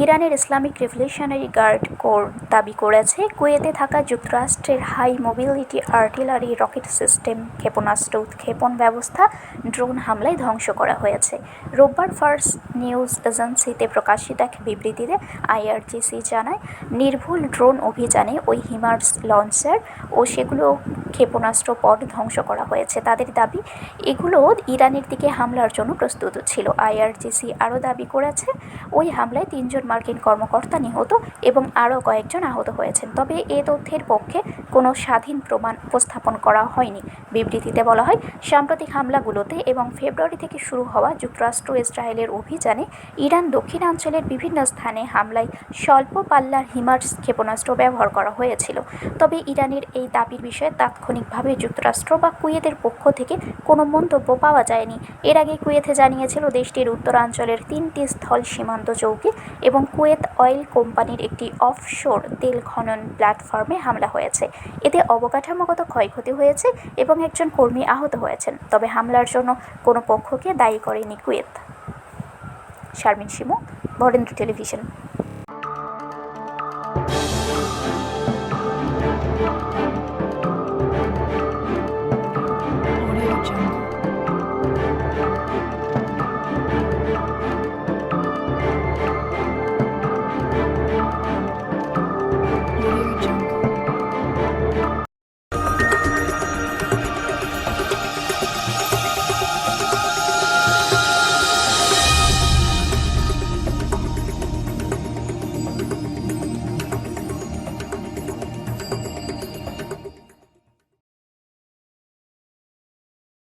ইরানের Islamic revolutionary guard corps দাবি করেছে, কুয়েতে থাকা যুক্তরাষ্ট্রের high mobility artillery rocket system, ক্ষেপণাস্ত্র উৎক্ষেপণ ব্যবস্থা ড্রোন হামলায় ধ্বংস করা হয়েছে। রোববার ফার্স নিউজ এজেন্সিতে প্রকাশিত এক বিবৃতিতে আইআরজিসি জানায়, নির্ভুল ড্রোন অভিযানে ওই হিমার্স লঞ্চার ও সেগুলো ক্ষেপণাস্ত্র পড ধ্বংস করা হয়েছে। তাদের দাবি, এগুলো ইরানের দিকে হামলার জন্য প্রস্তুত ছিল। আইআরজিসি আরও দাবি করেছে, ওই হামলায় 3 জন মার্কিন কর্মকর্তা নিহত এবং আরও কয়েকজন আহত হয়েছেন। তবে এ তথ্যের পক্ষে কোনো স্বাধীন প্রমাণ উপস্থাপন করা হয়নি। বিবৃতিতে বলা হয়, সাম্প্রতিক হামলাগুলোতে এবং ফেব্রুয়ারি থেকে শুরু হওয়া যুক্তরাষ্ট্র ইসরায়েলের অভিযানে ইরান দক্ষিণাঞ্চলের বিভিন্ন স্থানে হামলায় স্বল্প পাল্লার হিমার্স ক্ষেপণাস্ত্র ব্যবহার করা হয়েছিল। তবে ইরানের এই দাবির বিষয়ে তাৎক্ষণিকভাবে যুক্তরাষ্ট্র বা কুয়েতের পক্ষ থেকে কোনো মন্তব্য পাওয়া যায়নি। এর আগে কুয়েতে জানিয়েছিল, দেশটির উত্তরাঞ্চলের 3টি স্থল সীমান্ত চৌকি এবং কুয়েত অয়েল কোম্পানির একটি অফশোর তেল খনন প্ল্যাটফর্মে হামলা হয়েছে। এতে অবকাঠামোগত ক্ষয়ক্ষতি হয়েছে এবং একজন কর্মী আহত হয়েছেন। তবে হামলার জন্য কোনো পক্ষকে দায়ী করেনি কুয়েত। শারমিন শিমু, বরেন্দ্র টেলিভিশন।